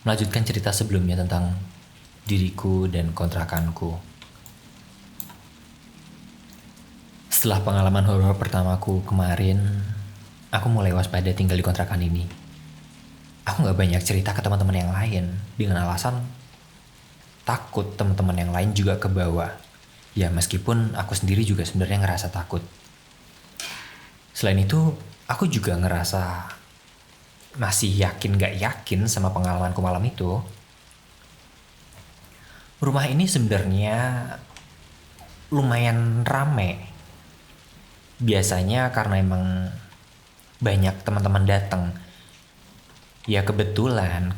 melanjutkan cerita sebelumnya tentang diriku dan kontrakanku. Setelah pengalaman horor pertamaku kemarin, aku mulai waspada tinggal di kontrakan ini. Aku gak banyak cerita ke teman-teman yang lain dengan alasan takut teman-teman yang lain juga ke bawah. Ya meskipun aku sendiri juga sebenarnya ngerasa takut. Selain itu, aku juga ngerasa masih yakin gak yakin sama pengalamanku malam itu. Rumah ini sebenarnya lumayan rame. Biasanya karena emang banyak teman-teman datang. Ya kebetulan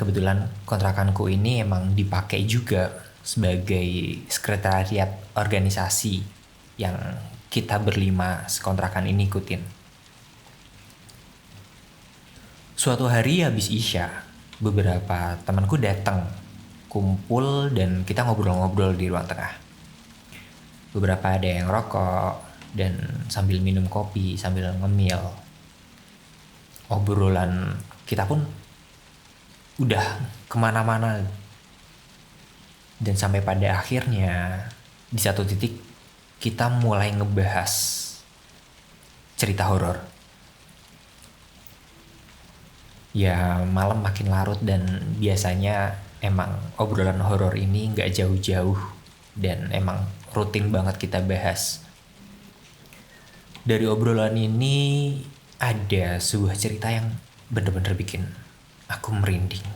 kontrakanku ini emang dipakai juga sebagai sekretariat organisasi yang kita berlima sekontrakan ini ikutin. Suatu hari habis Isya, beberapa temanku datang, kumpul dan kita ngobrol-ngobrol di ruang tengah. Beberapa ada yang rokok dan sambil minum kopi, sambil ngemil. Obrolan kita pun udah kemana-mana. Dan sampai pada akhirnya di satu titik kita mulai ngebahas cerita horor. Ya malam makin larut dan biasanya emang obrolan horor ini gak jauh-jauh dan emang rutin banget kita bahas. Dari obrolan ini ada sebuah cerita yang bener-bener bikin aku merinding.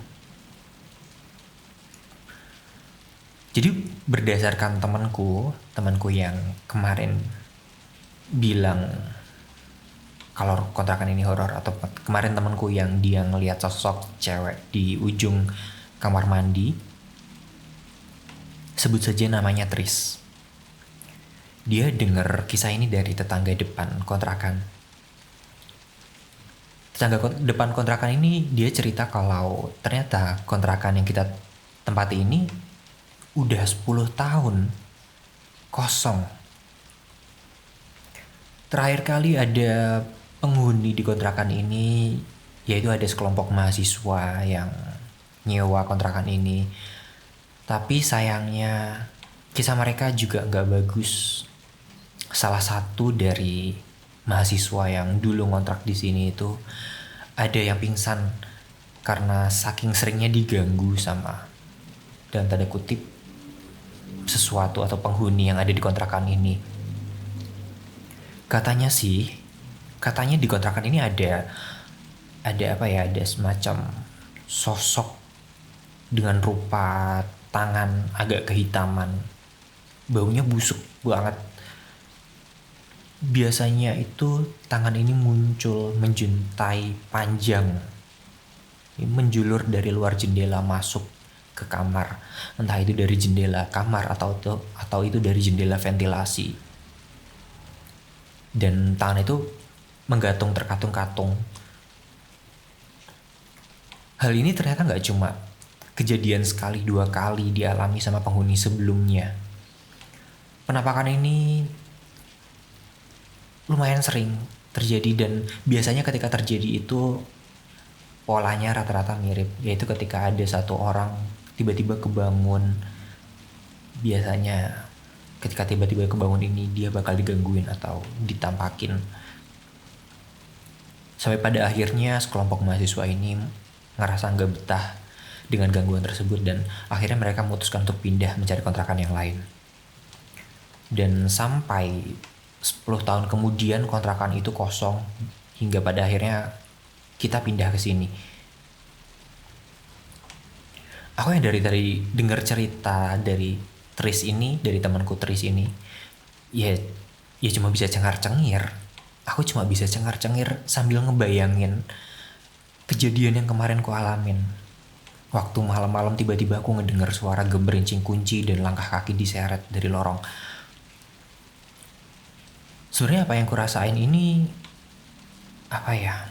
Jadi berdasarkan temanku yang kemarin bilang kalau kontrakan ini horor, atau kemarin temanku yang dia ngelihat sosok cewek di ujung kamar mandi, sebut saja namanya Tris. Dia dengar kisah ini dari tetangga depan kontrakan. Tetangga depan kontrakan ini dia cerita kalau ternyata kontrakan yang kita tempati ini udah 10 tahun kosong. Terakhir kali ada penghuni di kontrakan ini, yaitu ada sekelompok mahasiswa yang nyewa kontrakan ini. Tapi sayangnya kisah mereka juga gak bagus. Salah satu dari mahasiswa yang dulu ngontrak di sini itu ada yang pingsan karena saking seringnya diganggu sama, dalam tanda kutip, sesuatu atau penghuni yang ada di kontrakan ini. Katanya di kontrakan ini ada apa ya, ada semacam sosok dengan rupa tangan agak kehitaman, baunya busuk banget. Biasanya itu tangan ini muncul menjuntai panjang, menjulur dari luar jendela masuk ke kamar, entah itu dari jendela kamar atau itu dari jendela ventilasi. Dan tangan itu menggantung terkatung-katung. Hal ini ternyata gak cuma kejadian sekali dua kali dialami sama penghuni sebelumnya. Penampakan ini lumayan sering terjadi, dan biasanya ketika terjadi itu polanya rata-rata mirip, yaitu ketika ada satu orang tiba-tiba kebangun. Biasanya ketika tiba-tiba kebangun ini dia bakal digangguin atau ditampakin. Sampai pada akhirnya sekelompok mahasiswa ini ngerasa gak betah dengan gangguan tersebut, dan akhirnya mereka memutuskan untuk pindah mencari kontrakan yang lain. Dan sampai 10 tahun kemudian kontrakan itu kosong, hingga pada akhirnya kita pindah ke sini. Aku yang dari dengar cerita dari Tris ini, dari temanku Tris ini, ya cuma bisa cengar-cengir. Aku cuma bisa cengar-cengir sambil ngebayangin kejadian yang kemarin ku alamin. Waktu malam-malam tiba-tiba aku ngedengar suara geberincing kunci dan langkah kaki diseret dari lorong. Sebenarnya apa yang ku rasain ini, apa ya,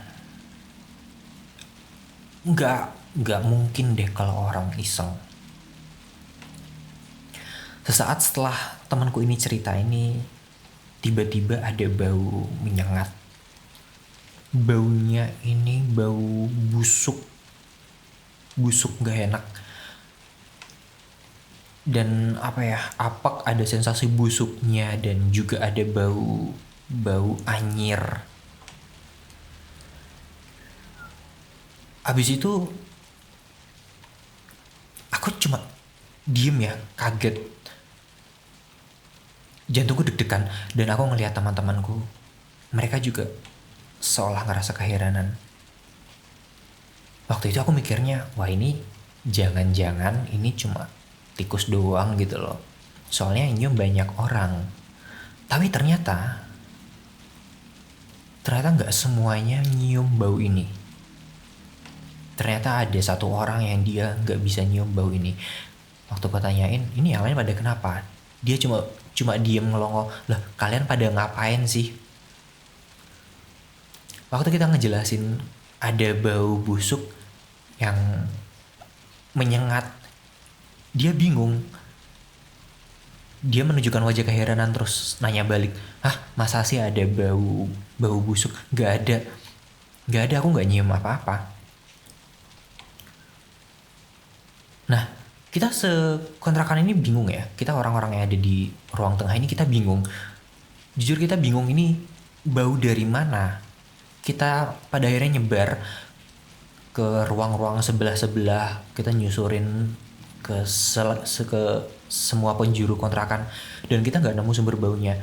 nggak mungkin deh kalau orang iseng. Sesaat setelah temanku ini cerita ini, tiba-tiba ada bau menyengat. Baunya ini bau busuk, busuk gak enak. Dan apa ya, apek, ada sensasi busuknya dan juga ada bau anyir. Abis itu aku cuma diem ya, kaget, jantungku deg-degan, dan aku ngelihat teman-temanku, mereka juga seolah ngerasa keheranan. Waktu itu aku mikirnya, wah ini jangan-jangan ini cuma tikus doang gitu loh, soalnya yang nyium banyak orang. Tapi ternyata nggak semuanya nyium bau ini. Ternyata ada satu orang yang dia nggak bisa nyium bau ini. Waktu aku tanyain, ini yang lain pada kenapa? Dia cuma diem ngelongo. Lah, kalian pada ngapain sih? Waktu kita ngejelasin ada bau busuk yang menyengat, dia bingung. Dia menunjukkan wajah keheranan terus nanya balik, "Hah, masa sih ada bau busuk?" Gak ada. Gak ada, aku gak nyium apa-apa. Nah, kita sekontrakan ini bingung ya. Kita orang-orang yang ada di ruang tengah ini kita bingung. Jujur kita bingung ini bau dari mana. Kita pada akhirnya nyebar ke ruang-ruang sebelah-sebelah. Kita nyusurin ke semua penjuru kontrakan dan kita nggak nemu sumber baunya.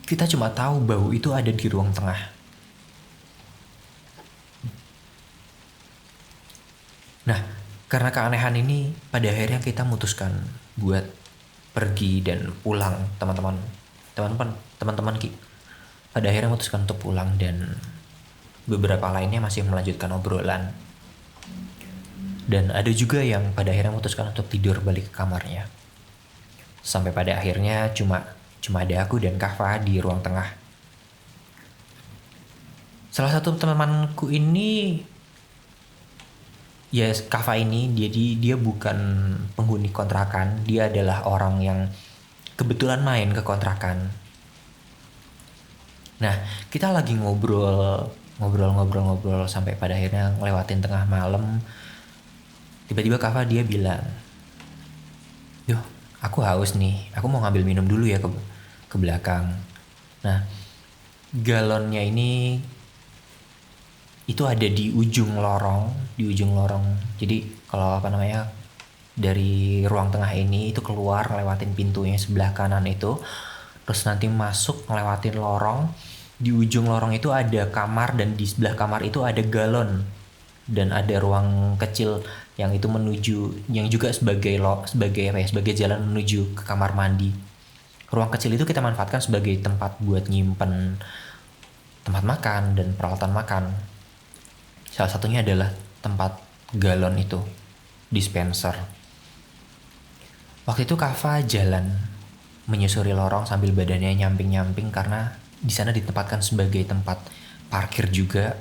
Kita cuma tahu bau itu ada di ruang tengah. Nah, karena keanehan ini pada akhirnya kita memutuskan buat pergi dan pulang. Teman-teman pada akhirnya memutuskan untuk pulang dan beberapa lainnya masih melanjutkan obrolan. Dan ada juga yang pada akhirnya memutuskan untuk tidur balik ke kamarnya. Sampai pada akhirnya cuma ada aku dan Kava di ruang tengah. Salah satu temanku ini, ya Kava ini, dia bukan penghuni kontrakan. Dia adalah orang yang kebetulan main ke kontrakan. Nah, kita lagi ngobrol sampai pada akhirnya ngelewatin tengah malam. Tiba-tiba Kava dia bilang, "Yo, aku haus nih, aku mau ngambil minum dulu ya ke belakang." Nah, galonnya ini itu ada di ujung lorong. Jadi kalau dari ruang tengah ini itu keluar ngelewatin pintunya sebelah kanan itu, terus nanti masuk ngelewatin lorong. Di ujung lorong itu ada kamar dan di sebelah kamar itu ada galon dan ada ruang kecil yang itu yang juga sebagai jalan menuju ke kamar mandi. Ruang kecil itu kita manfaatkan sebagai tempat buat nyimpen tempat makan dan peralatan makan. Salah satunya adalah tempat galon itu, dispenser. Waktu itu Kava jalan menyusuri lorong sambil badannya nyamping-nyamping karena di sana ditempatkan sebagai tempat parkir juga.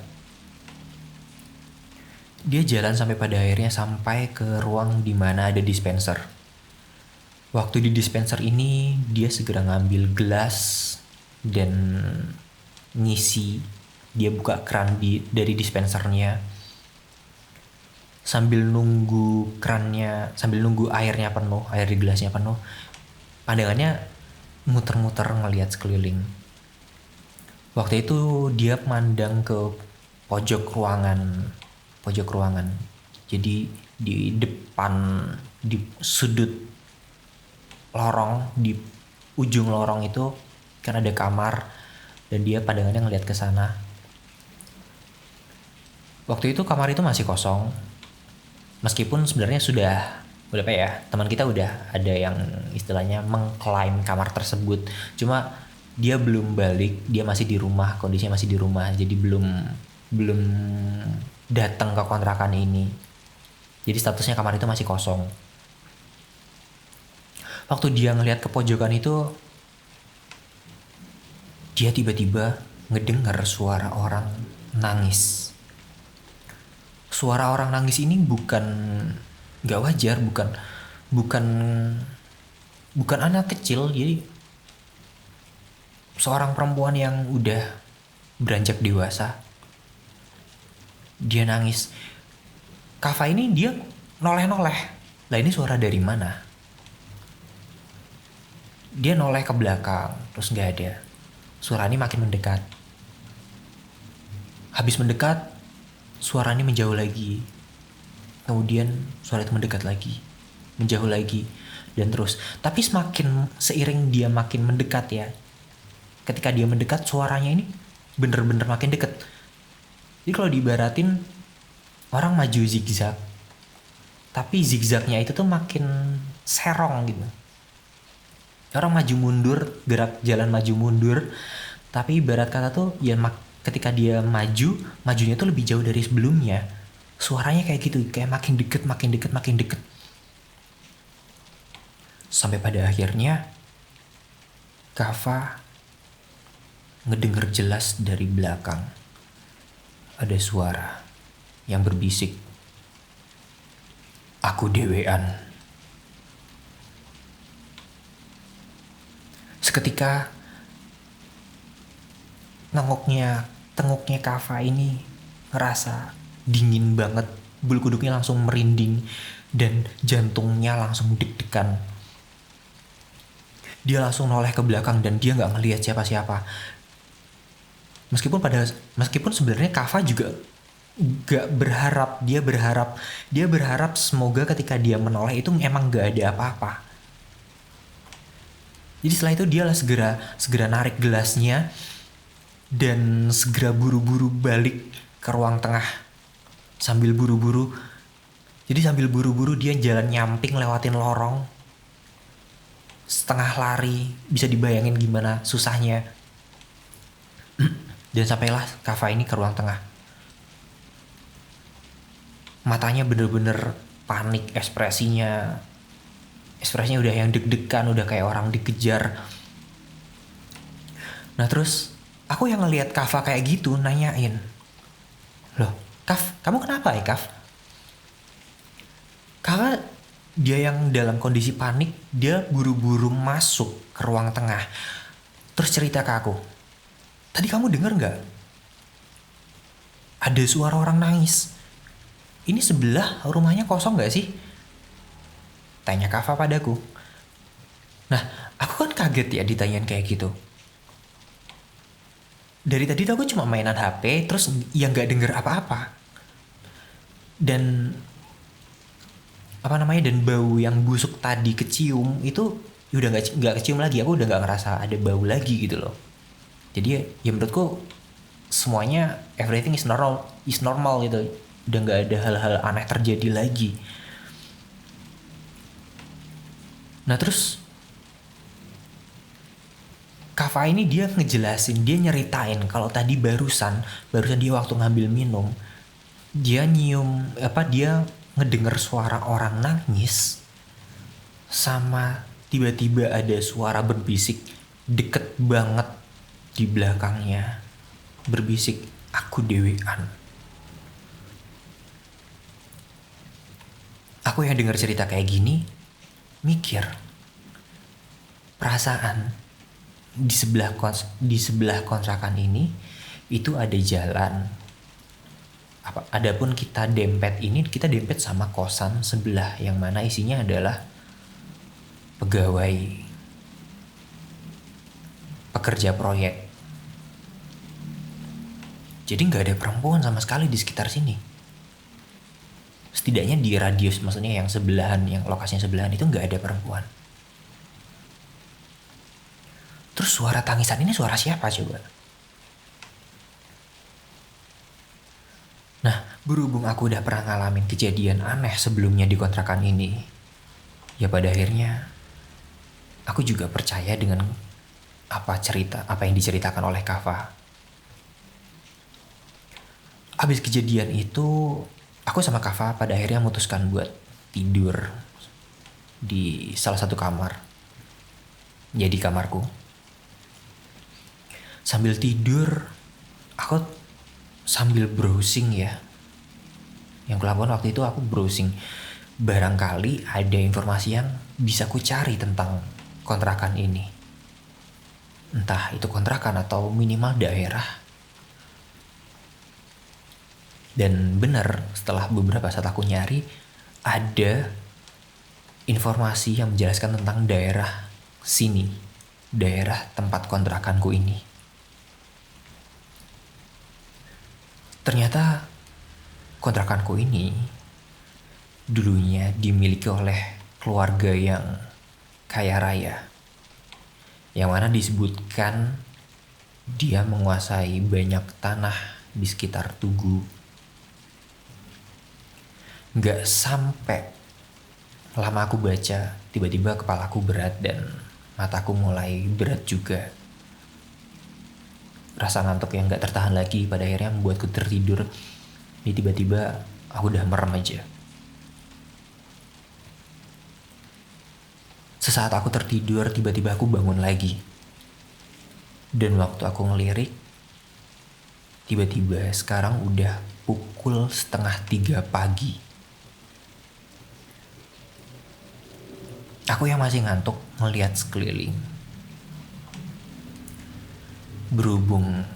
Dia jalan sampai pada akhirnya sampai ke ruang di mana ada dispenser. Waktu di dispenser ini dia segera ngambil gelas dan ngisi. Dia buka keran dari dispensernya. Sambil nunggu airnya penuh, air di gelasnya penuh, pandangannya muter-muter ngelihat sekeliling. Waktu itu dia mandang ke pojok ruangan. Jadi di depan, di sudut lorong, di ujung lorong itu kan ada kamar dan dia pandangannya ngelihat ke sana. Waktu itu kamar itu masih kosong. Meskipun sebenarnya teman kita udah ada yang istilahnya mengklaim kamar tersebut. Cuma dia belum balik, dia masih di rumah, kondisinya masih di rumah. Jadi belum datang ke kontrakan ini. Jadi statusnya kamar itu masih kosong. Waktu dia ngelihat ke pojokan itu, dia tiba-tiba ngedengar suara orang nangis. Suara orang nangis ini bukan nggak wajar, bukan anak kecil. Jadi seorang perempuan yang udah beranjak dewasa. Dia nangis Kava ini dia noleh-noleh. Lah ini suara dari mana? Dia noleh ke belakang, terus nggak ada. Suara ini makin mendekat. Habis mendekat, suara ini menjauh lagi. Kemudian suara itu mendekat lagi, menjauh lagi, dan terus. Tapi seiring dia makin mendekat ya, ketika dia mendekat suaranya ini bener-bener makin deket. Jadi kalau diibaratin orang maju zigzag, tapi zigzagnya itu tuh makin serong gitu. Orang maju mundur, gerak jalan maju mundur, tapi ibarat kata tuh ya ketika dia maju, majunya tuh lebih jauh dari sebelumnya. Suaranya kayak gitu, kayak makin deket, makin deket, makin deket. Sampai pada akhirnya Kava ngedenger jelas dari belakang ada suara yang berbisik, "Aku dewean." Seketika tenguknya Kava ini ngerasa dingin banget, bulu kuduknya langsung merinding dan jantungnya langsung deg-degan. Dia langsung noleh ke belakang dan dia nggak ngelihat siapa-siapa. Meskipun sebenarnya Kava juga gak berharap, dia berharap semoga ketika dia menoleh itu emang gak ada apa-apa. Jadi setelah itu dia lah segera narik gelasnya dan segera buru-buru balik ke ruang tengah sambil buru-buru. Jadi sambil buru-buru dia jalan nyamping lewatin lorong, setengah lari, bisa dibayangin gimana susahnya. Dan sampailah Kava ini ke ruang tengah. Matanya bener-bener panik, ekspresinya udah yang deg-degan, udah kayak orang dikejar. Nah terus aku yang ngelihat Kava kayak gitu nanyain, "Loh Kav, kamu kenapa ya Kav?" Kava dia yang dalam kondisi panik, dia buru-buru masuk ke ruang tengah. Terus cerita ke aku, "Tadi kamu denger gak? Ada suara orang nangis. Ini sebelah rumahnya kosong gak sih?" Tanya Kava padaku. Nah, aku kan kaget ya ditanyain kayak gitu. Dari tadi tuh aku cuma mainan HP, terus yang gak denger apa-apa. Dan bau yang busuk tadi kecium itu udah nggak kecium lagi. Aku udah nggak ngerasa ada bau lagi gitu loh. Jadi ya menurutku semuanya everything is normal gitu. Udah nggak ada hal-hal aneh terjadi lagi. Nah terus Kava ini dia ngejelasin, dia nyeritain kalau tadi barusan dia waktu ngambil minum, dia dia ngedenger suara orang nangis, sama tiba-tiba ada suara berbisik deket banget di belakangnya, berbisik, "Aku dewean." Aku yang denger cerita kayak gini mikir, perasaan di sebelah kontrakan ini itu ada jalan. Adapun kita dempet sama kosan sebelah yang mana isinya adalah pegawai, pekerja proyek. Jadi nggak ada perempuan sama sekali di sekitar sini. Setidaknya di radius, maksudnya yang sebelahan, yang lokasinya sebelahan itu nggak ada perempuan. Terus suara tangisan ini suara siapa coba? Nah, berhubung aku udah pernah ngalamin kejadian aneh sebelumnya di kontrakan ini, ya pada akhirnya aku juga percaya dengan apa yang diceritakan oleh Kava. Habis kejadian itu, aku sama Kava pada akhirnya memutuskan buat tidur di salah satu kamar. Ya di kamarku. Sambil tidur, aku sambil browsing ya. Yang kulakukan waktu itu aku browsing. Barangkali ada informasi yang bisa ku cari tentang kontrakan ini. Entah itu kontrakan atau minimal daerah. Dan benar, setelah beberapa saat aku nyari, ada informasi yang menjelaskan tentang daerah sini, daerah tempat kontrakanku ini. Ternyata kontrakanku ini dulunya dimiliki oleh keluarga yang kaya raya, yang mana disebutkan dia menguasai banyak tanah di sekitar Tugu. Gak sampai lama aku baca, tiba-tiba kepalaku berat dan mataku mulai berat juga. Rasa ngantuk yang gak tertahan lagi pada akhirnya membuatku tertidur. Jadi tiba-tiba aku udah merem aja. Sesaat aku tertidur, tiba-tiba aku bangun lagi. Dan waktu aku ngelirik, tiba-tiba sekarang udah pukul 2:30 pagi. Aku yang masih ngantuk ngeliat sekeliling. Berhubung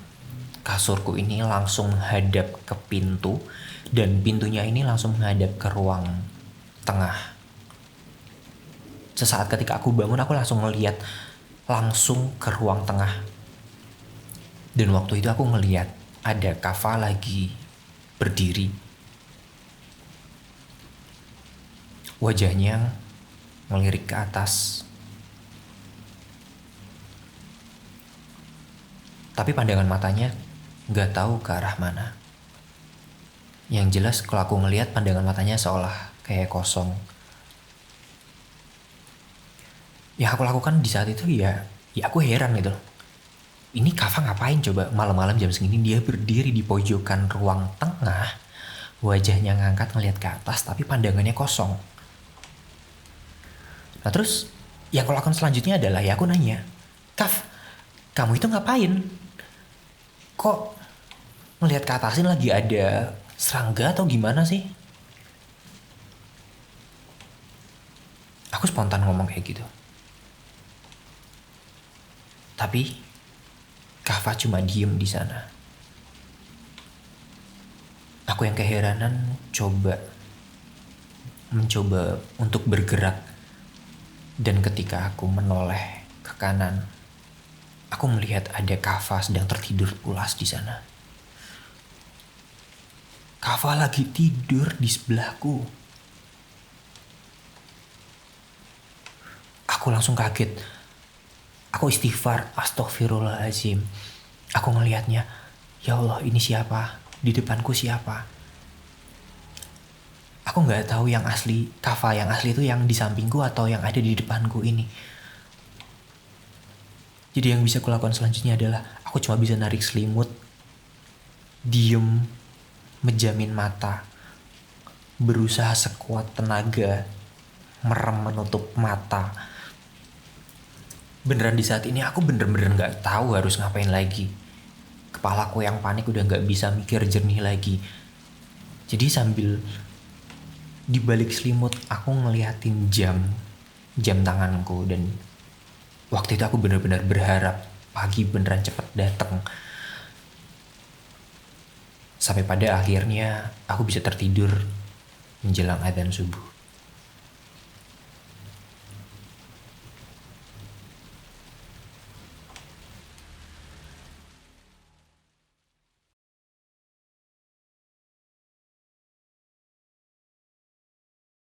kasurku ini langsung menghadap ke pintu, dan pintunya ini langsung menghadap ke ruang tengah. Sesaat ketika aku bangun, aku langsung ngeliat langsung ke ruang tengah. Dan waktu itu aku ngeliat ada Kava lagi berdiri. Wajahnya ngelirik ke atas. Tapi pandangan matanya gak tahu ke arah mana. Yang jelas kalau aku ngeliat pandangan matanya seolah kayak kosong. Yang aku lakukan di saat itu ya aku heran gitu. Ini Kava ngapain coba malam-malam jam segini dia berdiri di pojokan ruang tengah. Wajahnya ngangkat ngeliat ke atas tapi pandangannya kosong. Nah terus yang aku lakukan selanjutnya adalah ya aku nanya, Kav, kamu itu ngapain? Kok ngeliat ke atasin lagi ada serangga atau gimana sih? Aku spontan ngomong kayak gitu. Tapi Kava cuma diem di sana. Aku yang keheranan mencoba untuk bergerak. Dan ketika aku menoleh ke kanan, aku melihat ada Kava sedang tertidur pulas di sana. Kava lagi tidur di sebelahku. Aku langsung kaget. Aku istighfar, astaghfirullahaladzim. Aku ngelihatnya, ya Allah ini siapa? Di depanku siapa? Aku gak tahu yang asli, Kava yang asli itu yang di sampingku atau yang ada di depanku ini. Jadi yang bisa kulakukan selanjutnya adalah aku cuma bisa narik selimut, diem, menjamin mata, berusaha sekuat tenaga, merem menutup mata. Beneran di saat ini aku bener-bener gak tahu harus ngapain lagi. Kepalaku yang panik udah gak bisa mikir jernih lagi. Jadi sambil di balik selimut aku ngeliatin jam tanganku, dan waktu itu aku bener-bener berharap pagi beneran cepet datang. Sampai pada akhirnya aku bisa tertidur menjelang adzan subuh.